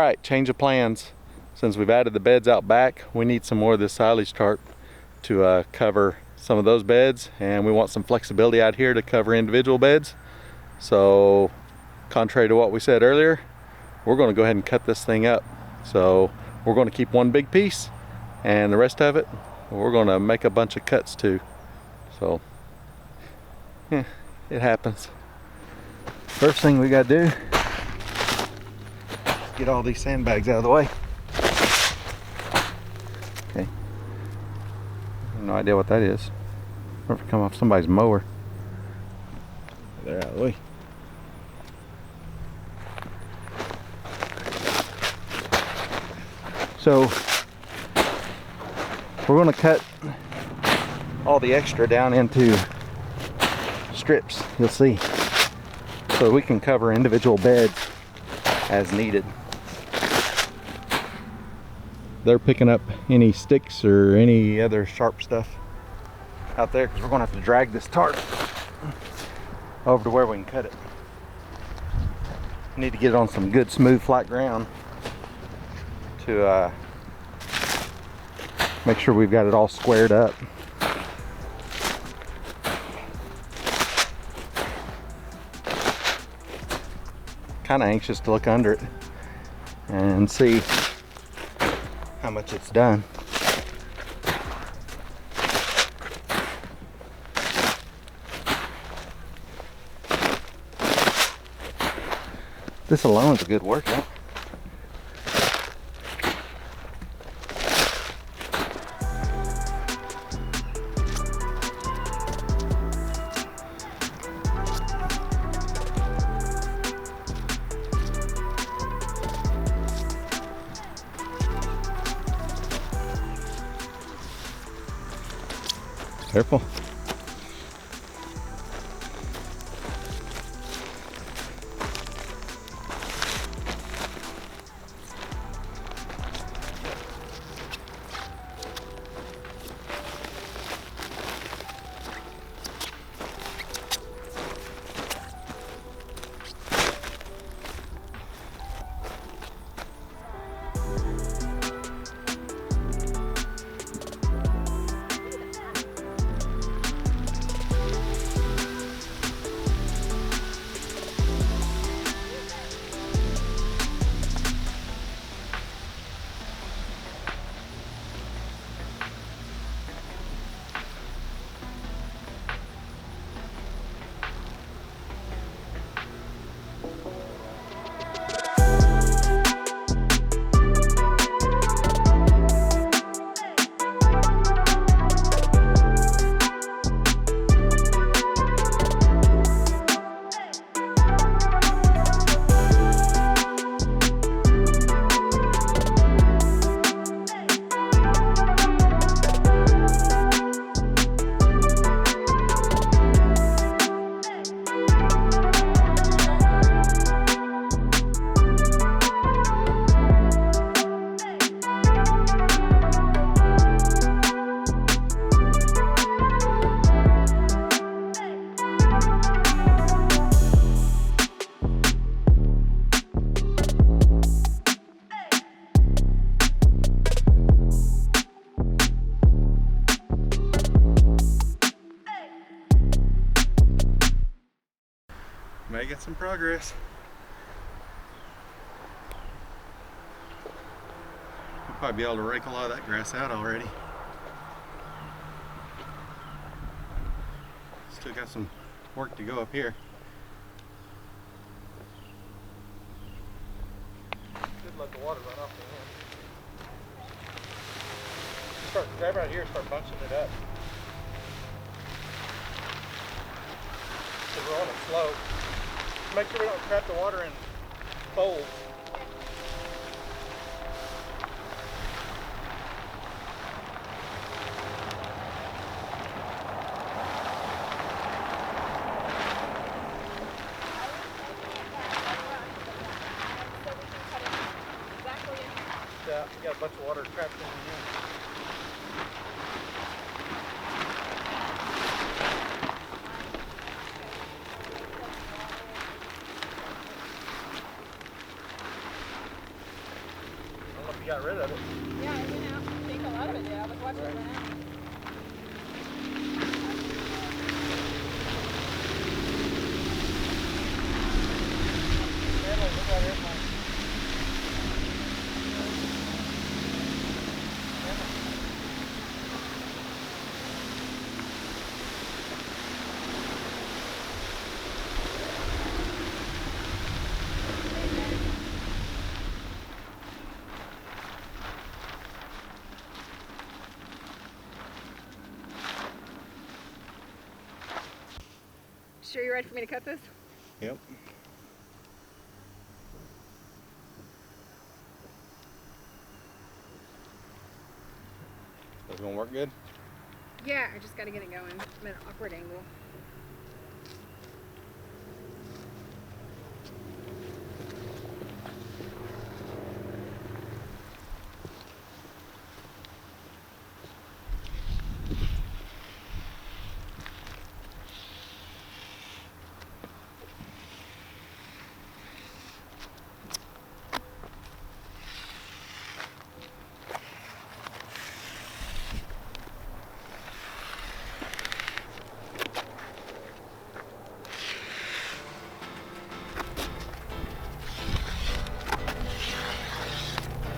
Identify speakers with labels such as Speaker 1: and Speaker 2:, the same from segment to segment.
Speaker 1: right, change of plans. Since we've added the beds out back, we need some more of this silage tarp to cover some of those beds, and we want some flexibility out here to cover individual beds. So contrary to what we said earlier, we're going to go ahead and cut this thing up. So we're going to keep one big piece, and the rest of it we're going to make a bunch of cuts to. So yeah, it happens. First thing we got to do, get all these sandbags out of the way. Okay, no idea what that is. Or if it come off somebody's mower. They're out of the way. So we're going to cut all the extra down into strips, you'll see, so we can cover individual beds as needed. They're picking up any sticks or any other sharp stuff out there, because we're going to have to drag this tarp over to where we can cut it. Need to get it on some good smooth flat ground to make sure we've got it all squared up. Kind of anxious to look under it and see how much it's done. This alone is a good workout. Careful. Making some progress. We'll probably be able to rake a lot of that grass out already. Still got some work to go up here. Should let the water run off the end. Start grab right here and start bunching it up. So we're on a slope. Make sure we don't trap the water in folds. Yeah, we got a bunch of water trapped in here. rid of it.
Speaker 2: Yeah, it went out. I think a lot of it did. I was watching it run out. Sure you're ready for me to cut this?
Speaker 1: Yep. That's gonna work good?
Speaker 2: Yeah, I just gotta get it going. I'm at an awkward angle.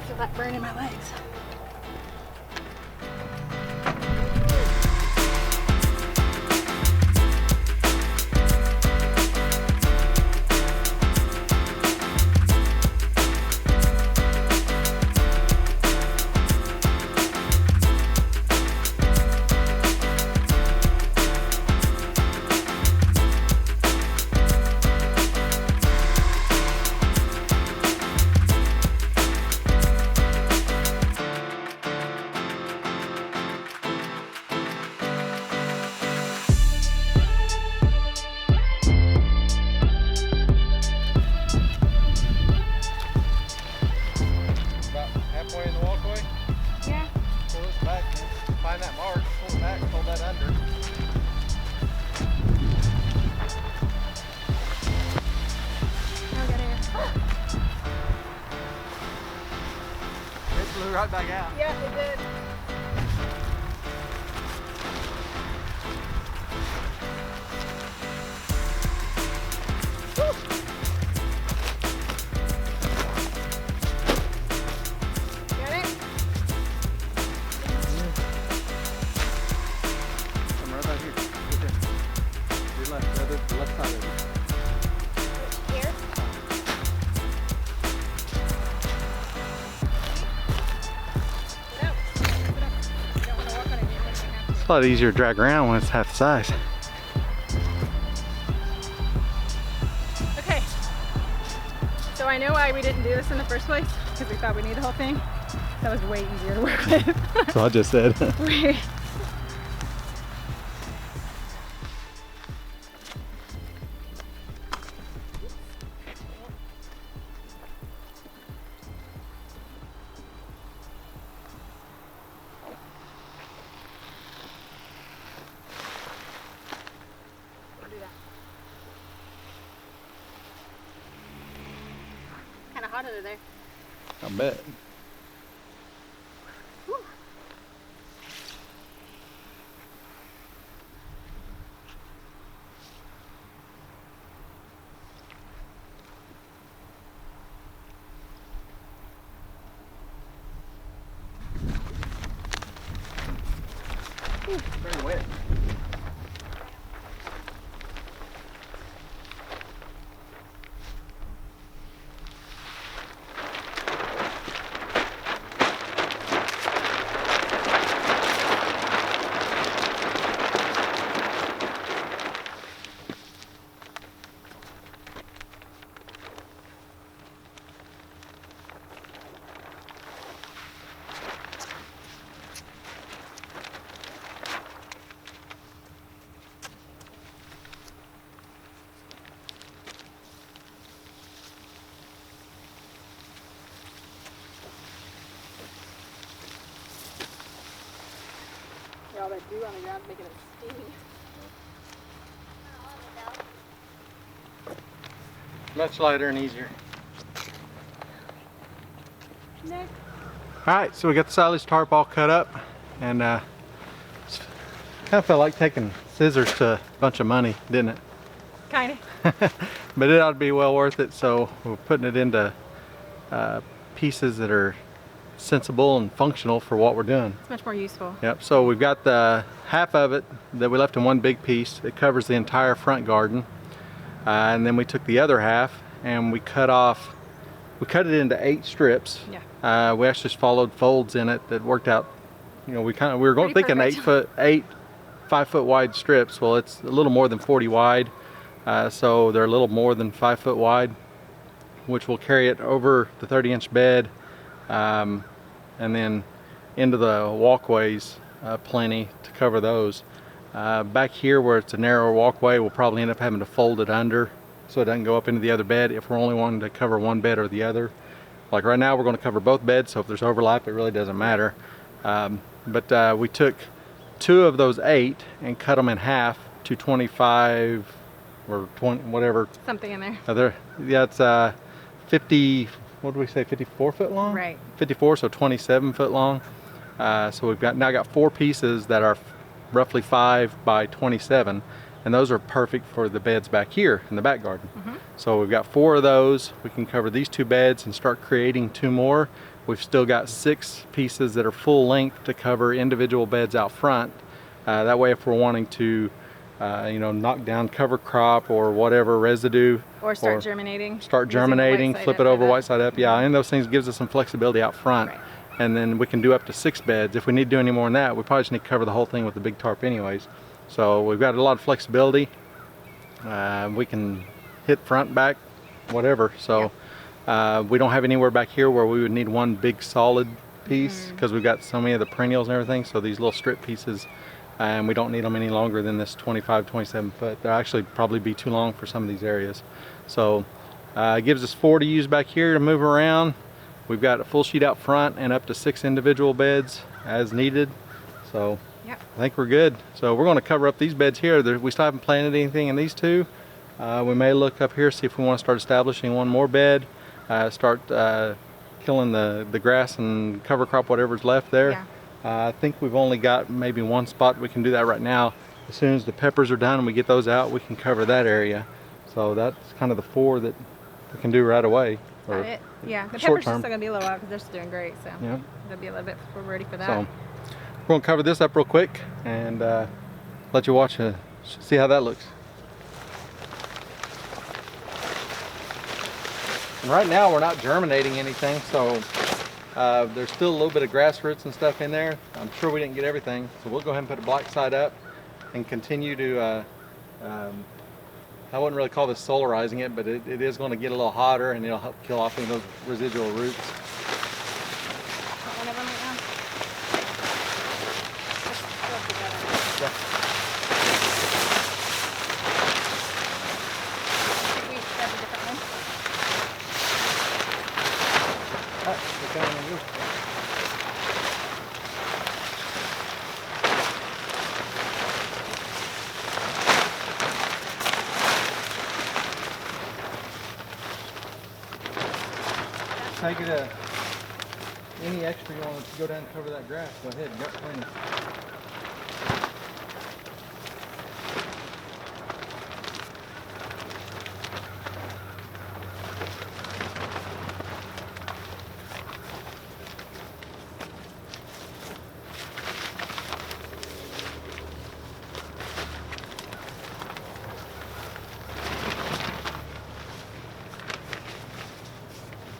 Speaker 2: Feel that burn in my legs.
Speaker 1: Halfway in the walkway?
Speaker 2: Yeah.
Speaker 1: Pull this back, man. Find that mark, pull it back, pull that under.
Speaker 2: Now I got air.
Speaker 1: It blew right back out.
Speaker 2: Yeah, it did.
Speaker 1: The left side of it.
Speaker 2: Here?
Speaker 1: It's a lot easier to drag around when it's half the size.
Speaker 2: Okay. So I know why we didn't do this in the first place, because we thought we needed the whole thing. That was way easier to work with.
Speaker 1: That's what I just said.
Speaker 2: Kind of hot under there.
Speaker 1: I bet.
Speaker 2: Whew.
Speaker 1: Very wet.
Speaker 2: Yeah, all that dew on the ground making it steamy.
Speaker 1: Much lighter and easier.
Speaker 2: Nick.
Speaker 1: Alright, so we got the silage tarp all cut up, and kind of felt like taking scissors to a bunch of money, didn't it?
Speaker 2: Kind of.
Speaker 1: But it ought to be well worth it, so we're putting it into pieces that are sensible and functional for what we're doing.
Speaker 2: It's much more useful.
Speaker 1: Yep, so we've got the half of it that we left in one big piece. It covers the entire front garden. And then we took the other half and we cut it into 8 strips.
Speaker 2: Yeah.
Speaker 1: We actually just followed folds in it that worked out. You know, we were going thinking
Speaker 2: perfect.
Speaker 1: 8 5-foot wide strips. Well, it's a little more than 40 wide, so they're a little more than 5 foot wide, which will carry it over the 30-inch bed, and then into the walkways, plenty to cover those. Back here where it's a narrower walkway, we'll probably end up having to fold it under so it doesn't go up into the other bed if we're only wanting to cover one bed or the other. Like right now we're going to cover both beds, so if there's overlap it really doesn't matter. But we took 2 of those 8 and cut them in half to 25 or 20, whatever.
Speaker 2: Something in there.
Speaker 1: Yeah, it's 50, what do we say, 54 foot long?
Speaker 2: Right.
Speaker 1: 54, so 27 foot long. So we've now got 4 pieces that are roughly 5 by 27, and those are perfect for the beds back here in the back garden. So we've got 4 of those. We can cover these 2 beds and start creating 2 more. We've still got 6 pieces that are full length to cover individual beds out front. That way if we're wanting to you know, knock down cover crop or whatever residue,
Speaker 2: Or start germinating.
Speaker 1: Flip it over white side up. Yeah, and those things gives us some flexibility out front.
Speaker 2: Right.
Speaker 1: And then we can do up to 6 beds. If we need to do any more than that, we probably just need to cover the whole thing with the big tarp anyways. So we've got a lot of flexibility. We can hit front, back, whatever. So we don't have anywhere back here where we would need one big solid piece, because we've got so many of the perennials and everything. So these little strip pieces, and we don't need them any longer than this 25, 27 foot. They'll actually probably be too long for some of these areas. So it gives us 4 to use back here to move around. We've got a full sheet out front and up to 6 individual beds as needed. So
Speaker 2: yep.
Speaker 1: I think we're good. So we're going to cover up these beds here. We still haven't planted anything in these 2. We may look up here, see if we want to start establishing one more bed, start killing the grass and cover crop, whatever's left there.
Speaker 2: Yeah.
Speaker 1: I think we've only got maybe 1 spot we can do that right now. As soon as the peppers are done and we get those out, we can cover that area. So that's kind of the 4 that we can do right away.
Speaker 2: Got it. Yeah, the
Speaker 1: short
Speaker 2: peppers are
Speaker 1: term.
Speaker 2: still going to be a little while because they're still doing great. So
Speaker 1: Yeah.
Speaker 2: they'll be a little bit before we're ready for that.
Speaker 1: So we're going to cover this up real quick and let you watch see how that looks. And right now we're not germinating anything, so there's still a little bit of grass roots and stuff in there. I'm sure we didn't get everything, so we'll go ahead and put a black side up and continue to I wouldn't really call this solarizing it, but it is going to get a little hotter and it'll help kill off any of those residual roots.
Speaker 2: One of them right now.
Speaker 1: Yeah.
Speaker 2: I think we have a different one.
Speaker 1: We're coming in loose. Take it any extra you want to go down and cover that grass, go ahead, you got plenty.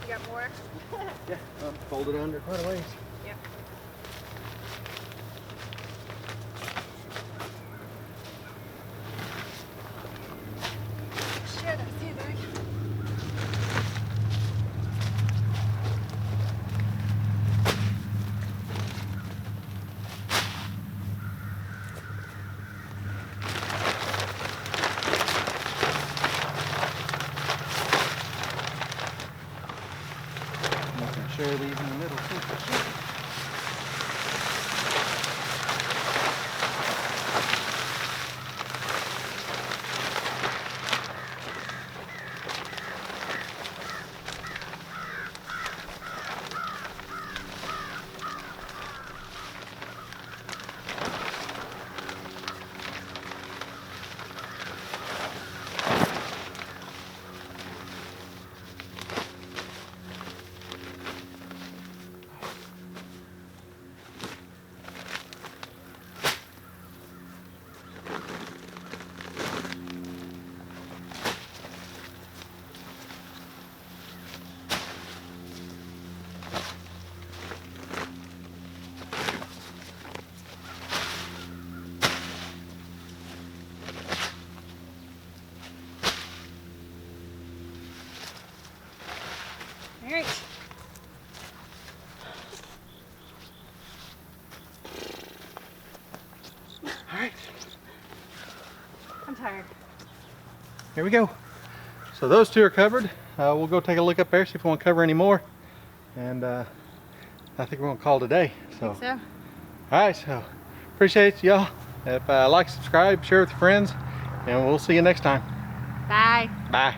Speaker 2: You got more?
Speaker 1: Yeah, fold it under quite a ways.
Speaker 2: Yep. Shit, I see that.
Speaker 1: You can share these in the middle too.
Speaker 2: hard.
Speaker 1: Here we go. So those two are covered. We'll go take a look up there, see if we want to cover any more. And I think we're going to call it a day. So.
Speaker 2: So.
Speaker 1: Alright, so appreciate y'all. If like, subscribe, share with your friends, and we'll see you next time.
Speaker 2: Bye.
Speaker 1: Bye.